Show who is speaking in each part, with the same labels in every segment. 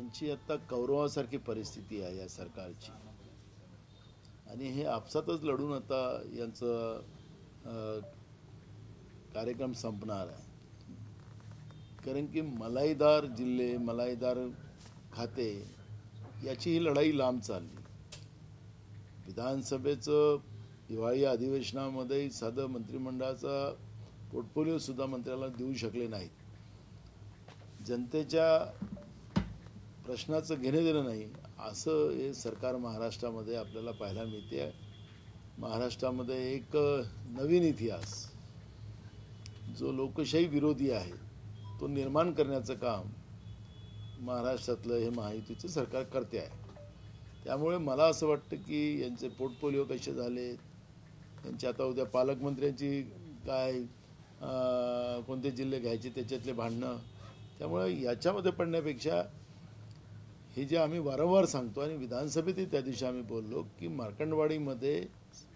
Speaker 1: यांची आता कौरवासारखी परिस्थिती आहे या सरकारची आणि हे आपसातच लढून आता यांचं कार्यक्रम संपणार आहे. कारण की मलाईदार जिल्हे मलाईदार खाते याची ही लढाई लांब चालली. विधानसभेचं हिवाळी अधिवेशनामध्ये साधं मंत्रिमंडळाचा पोर्टफोलिओ सुद्धा मंत्र्याला देऊ शकले नाहीत. जनतेच्या प्रश्नाचं घेणं देणं नाही असं हे सरकार महाराष्ट्रामध्ये आपल्याला पाहायला मिळते आहे. महाराष्ट्रामध्ये एक नवीन इतिहास जो लोकशाही विरोधी आहे तो निर्माण करण्याचं काम महाराष्ट्रातलं हे महायुतीचं सरकार करते आहे. त्यामुळे मला असं वाटतं की यांचे पोर्टफोलिओ कसे झाले, यांची आता उद्या पालकमंत्र्यांची काय कोणते जिल्हे घ्यायचे त्याच्यातले भांडणं, त्यामुळे याच्यामध्ये पडण्यापेक्षा हे जे आम्ही वारंवार सांगतो आणि विधानसभेतही त्या दिवशी आम्ही बोललो की मार्कंडवाडीमध्ये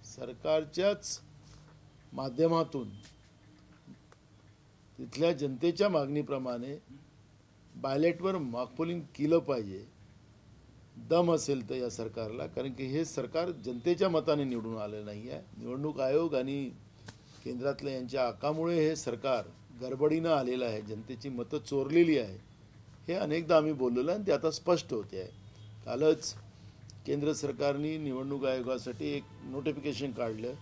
Speaker 1: सरकारच्याच माध्यमातून तिथल्या जनतेच्या मागणीप्रमाणे बॅलेटवर मॉकपोलिंग केलं पाहिजे. दम असेल तर या सरकारला, कारण की हे सरकार जनतेच्या मताने निवडून आलेलं नाही आहे. निवडणूक आयोग आणि केंद्रातल्या यांच्या आकामुळे हे सरकार गडबडीनं आलेलं आहे, जनतेची मतं चोरलेली आहे. हे अनेकदा आम्ही बोललेलं आणि ते आता स्पष्ट होते आहे. कालच केंद्र सरकारने निवडणूक आयोगासाठी एक नोटिफिकेशन काढलं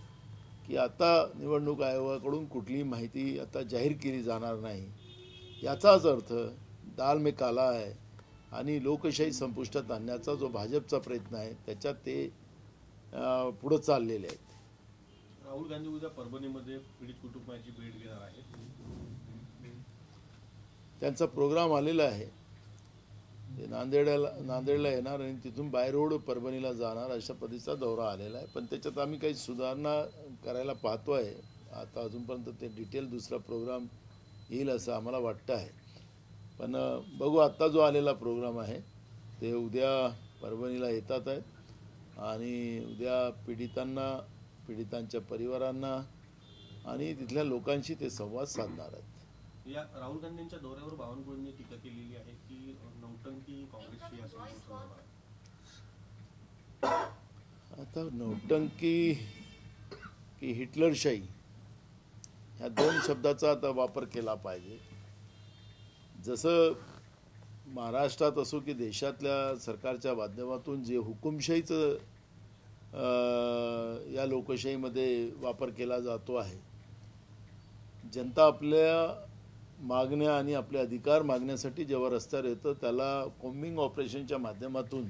Speaker 1: की आता निवडणूक आयोगाकडून कुठलीही माहिती आता जाहीर केली जाणार नाही. याचाच अर्थ दाल में काला आहे आणि लोकशाही संपुष्टात आणण्याचा जो भाजपचा प्रयत्न आहे त्याच्यात ते पुढे चाललेले आहेत.
Speaker 2: राहुल गांधी उद्या परभणीमध्ये पीडित कुटुंबाची भेट घेणार आहेत.
Speaker 1: त्यांचा प्रोग्राम आलेला आहे. ते नांदेडला येणार आणि तिथून बाय रोड परभणीला जाणार अशा पद्धतीचा दौरा आलेला आहे. पण त्याच्यात आम्ही काही सुधारणा करायला पाहतो आहे. आता अजूनपर्यंत ते डिटेल दुसरा प्रोग्राम येईल असं आम्हाला वाटतं आहे. पण बघू, आत्ता जो आलेला प्रोग्राम आहे ते उद्या परभणीला येतात आहेत आणि उद्या पीडितांच्या परिवारांना आणि तिथल्या लोकांशी ते संवाद साधणार आहेत.
Speaker 2: या राहुल गांधींच्या दौऱ्यावर बावनकुळेंनी टीका केलेली आहे की नौटंकी काँग्रेसची या संदर्भात.
Speaker 1: आता नौटंकी की हिटलरशाही ह्या दोन शब्दाचा आता वापर केला पाहिजे. जसं महाराष्ट्रात असो की देशातल्या सरकारच्या माध्यमातून जे हुकुमशाहीचं या लोकशाहीमध्ये वापर केला जातो आहे, जनता आपल्या मागण्या आणि आपले अधिकार मागण्यासाठी जेव्हा रस्त्यावर येतं त्याला कॉम्बिंग ऑपरेशनच्या माध्यमातून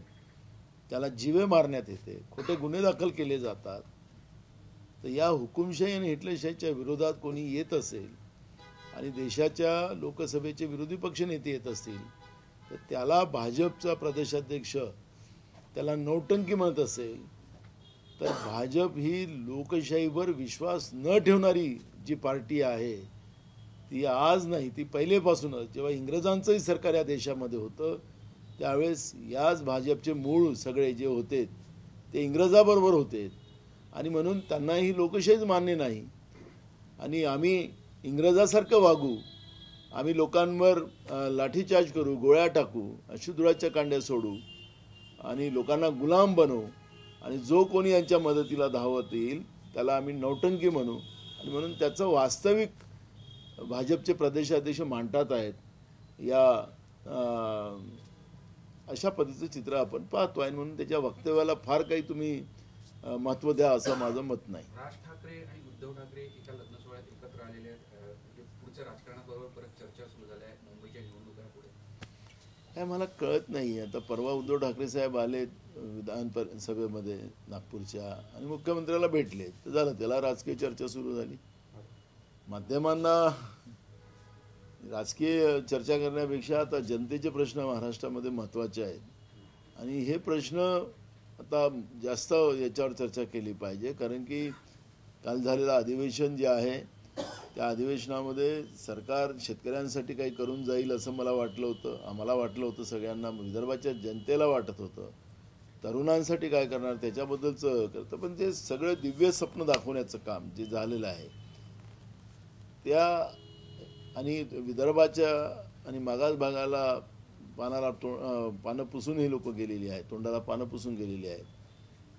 Speaker 1: त्याला जीवे मारण्यात येते, खोटे गुन्हे दाखल केले जातात. तर या हुकुमशाही आणि हिटलरशाहीच्या विरोधात कोणी येत असेल आणि देशाच्या लोकसभेचे विरोधी पक्ष नेते येत असतील तर त्याला भाजपचा प्रदेशाध्यक्ष त्याला नौटंकी म्हणत असेल तर भाजप ही लोकशाहीवर विश्वास न ठेवणारी जी पार्टी आहे ती आज नाही, ती पहिलेपासूनच जेव्हा इंग्रजांचंही सरकार या देशामध्ये होतं त्यावेळेस याच भाजपचे मूळ सगळे जे होते ते इंग्रजाबरोबर होते आणि म्हणून त्यांनाही लोकशाहीच मान्य नाही आणि आम्ही इंग्रजासारखं वागू, आम्ही लोकांवर लाठीचार्ज करू, गोळ्या टाकू, अश्रुधुराच्या कांड्या सोडू आणि लोकांना गुलाम बनवू आणि जो कोणी यांच्या मदतीला धावत येईल त्याला आम्ही नौटंकी म्हणू आणि म्हणून त्याचं वास्तविक भाजपचे प्रदेशाध्यक्ष मांडतात आहेत. या अशा पद्धतीचं चित्र आपण पाहतो आहे. म्हणून त्याच्या वक्तव्याला फार काही तुम्ही महत्त्व द्या असं माझं मत नाही.
Speaker 3: राज ठाकरे आणि उद्धव ठाकरे एका लग्न सोहळ्यात एकत्र आलेले आहेत. पुढच्या राजकारणाबरोबर परत चर्चा सुरू झाल्या आहेत मुंबईच्या निवडणुकांपुढे.
Speaker 1: काय मला कळत नाही. आता परवा उद्धव ठाकरे साहेब आले विधानसभेमध्ये नागपूरच्या आणि मुख्यमंत्र्याला भेटले तर झालं, त्याला राजकीय चर्चा सुरू झाली. माध्यमांना राजकीय चर्चा करण्यापेक्षा आता जनतेचे प्रश्न महाराष्ट्रामध्ये महत्त्वाचे आहेत आणि हे प्रश्न आता जास्त याच्यावर चर्चा केली पाहिजे. कारण की काल झालेलं अधिवेशन जे आहे त्या अधिवेशनामध्ये सरकार शेतकऱ्यांसाठी काही करून जाईल असं मला वाटलं होतं, आम्हाला वाटलं होतं, सगळ्यांना विदर्भाच्या जनतेला वाटत होतं. तरुणांसाठी काय करणार त्याच्याबद्दलचं करतं, पण ते सगळं दिव्य स्वप्न दाखवण्याचं काम जे झालेलं आहे त्या आणि विदर्भाच्या आणि मागास भागाला पानं पुसून ही लोक गेलेली आहेत, तोंडाला पानं पुसून गेलेली आहेत.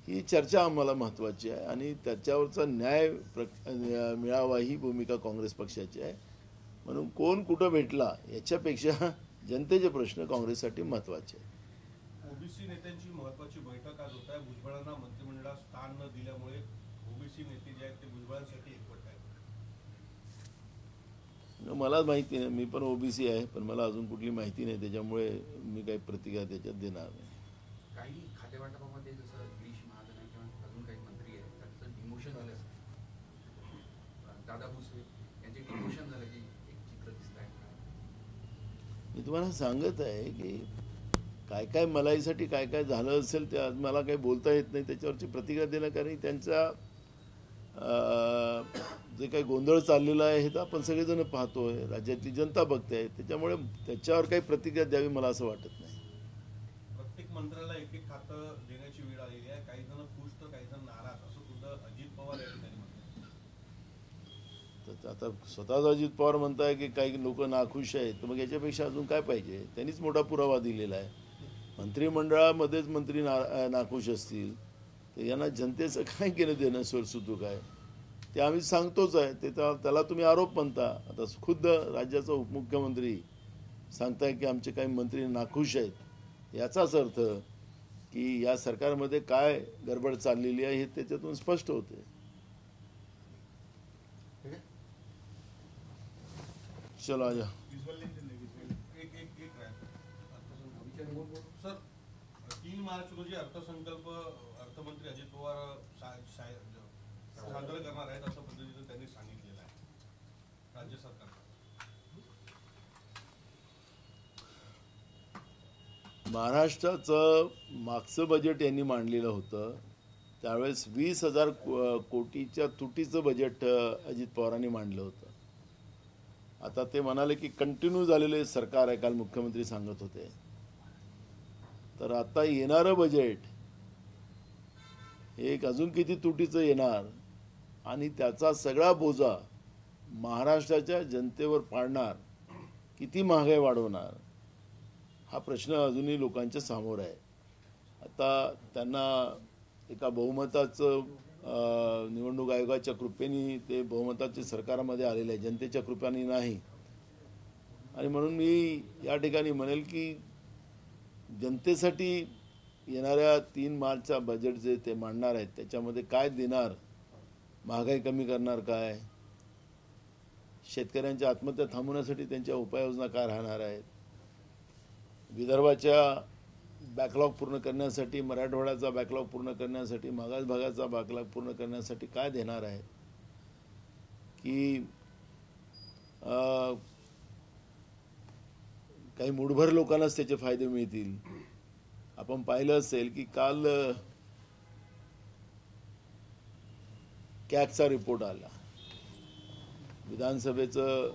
Speaker 1: ही चर्चा आम्हाला महत्त्वाची आहे आणि त्याच्यावरचा न्याय मिळावा ही भूमिका काँग्रेस पक्षाची आहे. म्हणून कोण कुठं भेटला याच्यापेक्षा जनतेचे प्रश्न काँग्रेससाठी महत्त्वाचे आहे.
Speaker 2: ओबीसी नेत्यांची महत्वाची बैठक आज होत आहे. भुजबळांना मंत्रिमंडळात स्थान न दिल्यामुळे ओबीसी नेते जे आहेत ते भुजबळांसाठी एकवट आहेत.
Speaker 1: मला माहिती नाही, मी पण ओबीसी आहे, पण मला अजून कुठली माहिती नाही, त्याच्यामुळे मी काही प्रतिक्रिया त्याच्यात देणार नाही.
Speaker 3: काही खातेवाटपामध्ये जसं गिरीश महाजन किंवा अजून काही मंत्री आहेत त्याचं डिमोशन झालं, दादा भुसे यांचे डिमोशन झालं की एक चित्र दिसत आहे.
Speaker 1: मी तुम्हाला सांगत आहे की काय काय मलाईसाठी काय काय झालं असेल ते आज मला काही बोलता येत नाही, त्याच्यावरची प्रतिक्रिया देणं, कारण त्यांचा जे काही गोंधळ चाललेला आहे हे तर आपण सगळेजण पाहतोय, राज्यातली जनता बघते आहे, त्याच्यामुळे त्याच्यावर काही प्रतिक्रिया द्यावी मला असं वाटत नाही.
Speaker 2: प्रत्येक मंत्र्याला एक एक खातं देण्याची वेळ आलेली आहे. काही जण खुश तर काही जण नाराज, असं सुद्धा अजित पवार या ठिकाणी म्हणतात.
Speaker 1: तर आता स्वतःच अजित पवार म्हणताय की काही लोक नाखुश आहेत, तर मग याच्यापेक्षा अजून काय पाहिजे? त्यांनीच मोठा पुरावा दिलेला आहे. मंत्रिमंडळामध्येच मंत्री नाखुश असतील तर यांना जनतेचं काय केलं देणं सुतूक आहे ते आम्ही सांगतोच आहे. ते त्याला तुम्ही आरोप म्हणता. आता खुद्द राज्याचा उपमुख्यमंत्री सांगताय की आमचे काही मंत्री नाखुश आहेत, याचाच अर्थ की या सरकारमध्ये काय गडबड चाललेली आहे हे त्याच्यातून स्पष्ट होते. चलो आजा.
Speaker 2: सर, 3 मार्च रोजी अर्थसंकल्प अर्थमंत्री अजित पवार सादर करणार आहेत असं पद्धतीने त्यांनी सांगितलेलं आहे राज्य सरकार.
Speaker 1: महाराष्ट्राचं मागचं बजेट यांनी मांडलेलं होतं, त्यावेळेस 20,000 कोटीच्या तुटीचं बजेट अजित पवारांनी मांडलं होतं. आता ते म्हणाले की कंटिन्यू झालेले सरकार आहे, काल मुख्यमंत्री सांगत होते. तर आता येणारं बजेट हे एक अजून किती तुटीचं येणार आणि त्याचा सगळा बोजा महाराष्ट्राच्या जनतेवर पाडणार, किती महागाई वाढवणार, हा प्रश्न अजूनही लोकांच्या समोर आहे. आता त्यांना एका बहुमताचं निवडणूक आयोगाच्या कृपेने ते बहुमताचे सरकारमध्ये आलेले आहे, जनतेच्या कृपेने नाही. आणि म्हणून मी या ठिकाणी म्हणेल की जनतेसाठी येणाऱ्या 3 मार्चचा बजेट जे ते मांडणार आहेत त्याच्यामध्ये काय देणार, महागाई कमी करणार काय, शेतकऱ्यांच्या आत्महत्या थांबवण्यासाठी त्यांच्या उपाययोजना काय राहणार आहेत, विदर्भाच्या बॅकलॉग पूर्ण करण्यासाठी, मराठवाड्याचा बॅकलॉग पूर्ण करण्यासाठी, मागास भागाचा बॅकलॉग पूर्ण करण्यासाठी काय देणार आहेत, की काही मूठभर लोकांनाच त्याचे फायदे मिळतील. आपण पाहिलं असेल की काल कॅगचा रिपोर्ट आला, विधानसभेचं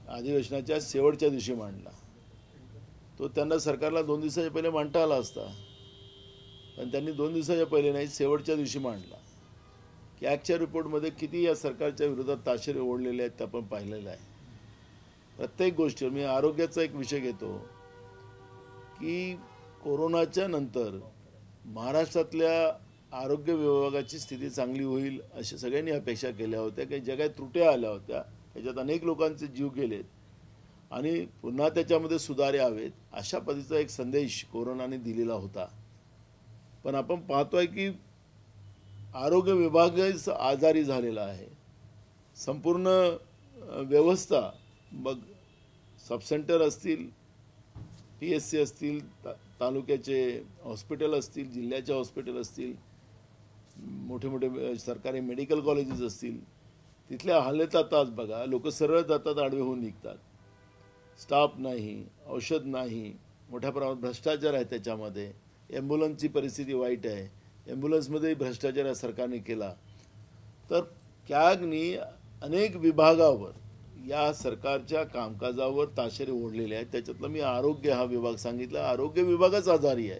Speaker 1: अधिवेशनाच्या शेवटच्या दिवशी मांडला. तो त्यांना सरकारला 2 दिवसाच्या पहिले मांडता आला असता, पण त्यांनी 2 दिवसाच्या पहिले नाही, शेवटच्या दिवशी मांडला. कॅगच्या रिपोर्टमध्ये किती या सरकारच्या विरोधात ताशेरे ओढलेले आहेत ते आपण पाहिलेलं आहे. प्रत्येक गोष्ट, मी आरोग्याचा एक विषय घेतो की कोरोनाच्या नंतर महाराष्ट्रातल्या आरोग्य विभागाची स्थिती चांगली होईल अशी सगळ्यांनी अपेक्षा केल्या होत्या. काही ज्या काही त्रुट्या आल्या होत्या त्याच्यात अनेक लोकांचे जीव गेलेत आणि पुन्हा त्याच्यामध्ये सुधार यावेत अशा पद्धतीचा एक संदेश कोरोनाने दिलेला होता. पण आपण पाहतोय की आरोग्य विभागच आजारी झालेला आहे. संपूर्ण व्यवस्था, मग सबसेंटर असतील, PSC असतील, तालुक्याचे हॉस्पिटल असतील, जिल्ह्याचे हॉस्पिटल असतील, मोठे मोठे सरकारी मेडिकल कॉलेजेस असतील, तिथल्या हालत आता आज बघा, लोक सरळ जातात, आडवे होऊन निघतात. स्टाफ नाही, औषध नाही, मोठ्या प्रमाणात भ्रष्टाचार आहे त्याच्यामध्ये. ॲम्ब्युलन्सची परिस्थिती वाईट आहे, ॲम्ब्युलन्समध्येही भ्रष्टाचार या सरकारने केला. तर कॅगनी अनेक विभागावर या सरकारच्या कामकाजावर ताशेरे ओढलेले आहेत. त्याच्यातलं मी आरोग्य हा विभाग सांगितला. आरोग्य विभागच आजारी आहे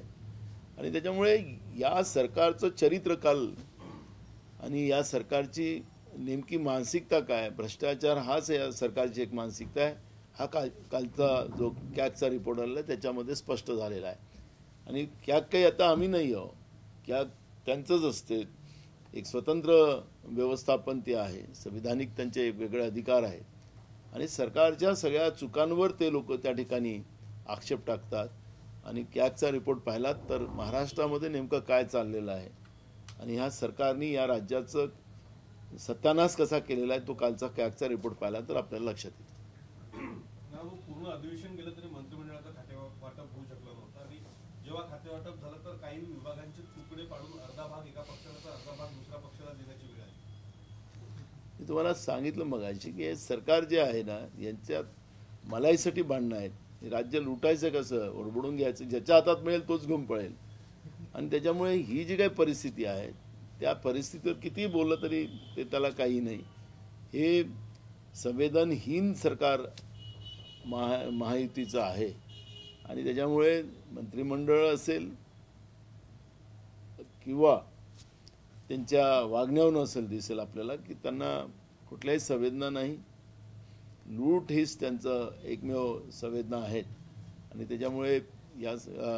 Speaker 1: आणि त्याच्यामुळे या सरकारचं चरित्र काल आणि या सरकारची नेमकी मानसिकता काय, भ्रष्टाचार हाच या सरकारची एक मानसिकता आहे हा कालचा जो कॅगचा रिपोर्ट आलेला त्याच्यामध्ये स्पष्ट झालेला आहे. आणि कॅग काही आता आम्ही नाही आहो, कॅग त्यांचंच असते, एक स्वतंत्र व्यवस्थापन ते आहे, संविधानिक त्यांचे वेगळे अधिकार आहेत आणि सरकारच्या सगळ्या चुकांवर ते लोक त्या ठिकाणी आक्षेप टाकतात. आणि कॅगचा रिपोर्ट पाहिला तर महाराष्ट्रामध्ये नेमकं काय चाललेलं आहे आणि ह्या सरकारने या राज्याचं सत्यानाश कसा केलेला आहे तो कालचा कॅगचा रिपोर्ट पाहिला तर आपल्याला लक्षात येईल.
Speaker 2: पूर्ण अधिवेशन गेलं तरी मंत्रिमंडळाचं खातेवाटप होऊ शकलं नव्हतं आणि जेव्हा खातेवाटप झालं तर काही विभागांचे तुकडे पाडून अर्धा भाग एका पक्षाला तर अर्धा भाग दुसऱ्या पक्षाला देण्याची वेळ आली.
Speaker 1: मी तुम्हाला सांगितलं मगाशी की हे सरकार जे आहे ना यांच्यात मलाईसाठी भांडणं आहेत. राज्य लुटायचं कसं, ओरबडून घ्यायचं, ज्याच्या हातात मिळेल तोच घेऊन पळेल. आणि त्याच्यामुळे ही जी काही परिस्थिती आहे त्या परिस्थितीवर किती बोललं तरी ते त्याला काही नाही. हे संवेदनहीन सरकार महायुतीचं आहे आणि त्याच्यामुळे मंत्रिमंडळ असेल किंवा त्यांच्या वागण्यावरून असेल दिसेल आपल्याला की त्यांना कुठल्याही संवेदना नाही. लूट हीच त्यांचं एकमेव संवेदना आहेत आणि त्याच्यामुळे या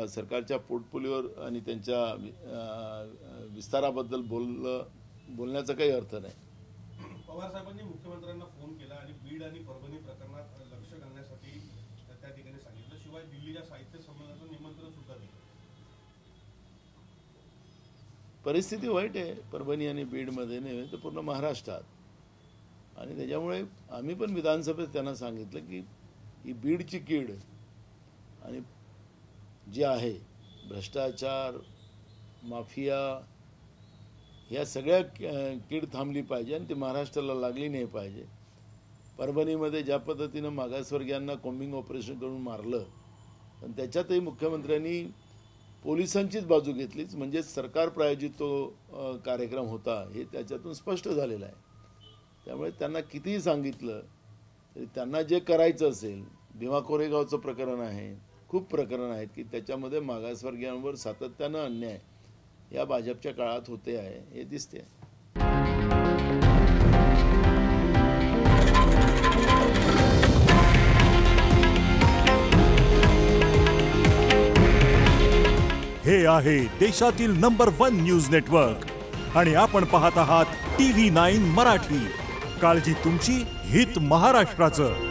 Speaker 1: सरकारच्या पोर्टफोलिओवर आणि त्यांच्या विस्ताराबद्दल बोलण्याचा काही अर्थ नाही.
Speaker 2: पवार साहेबांनी मुख्यमंत्र्यांना फोन केला आणि बीड आणि परभणी प्रकरणात लक्ष घालण्यासाठी त्या ठिकाणी सांगितलं. शिवाय दिल्लीच्या साहित्य संमेलनाचं निमंत्रण सुद्धा दिलं.
Speaker 1: परिस्थिती वाईट आहे परभणी आणि बीडमध्ये नव्हे तर पूर्ण महाराष्ट्रात. आणि त्याच्यामुळे आम्ही पण विधानसभेत त्यांना सांगितलं की ही बीडची कीड आणि जी आहे भ्रष्टाचार, माफिया, ह्या सगळ्या कीड थांबली पाहिजे आणि ती महाराष्ट्राला लागली नाही पाहिजे. परभणीमध्ये ज्या पद्धतीनं मागासवर्गीयांना कॉम्बिंग ऑपरेशन करून मारलं पण त्याच्यातही मुख्यमंत्र्यांनी पोलिसांचीच बाजू घेतलीच, म्हणजे सरकार प्रायोजित तो कार्यक्रम होता हे त्याच्यातून स्पष्ट झालेलं आहे. त्यामुळे त्यांना कितीही सांगितलं तरी त्यांना जे करायचं असेल, भीमा कोरेगावचं प्रकरण आहे, खूप प्रकरण आहेत की त्याच्यामध्ये मागासवर्गीयांवर सातत्यानं अन्याय या भाजपच्या काळात होते आहे हे दिसते.
Speaker 4: हे आहे देशातील नंबर 1 न्यूज नेटवर्क आणि आपण पाहत आहात TV9 मराठी. काळजी तुमची, हित महाराष्ट्राचं.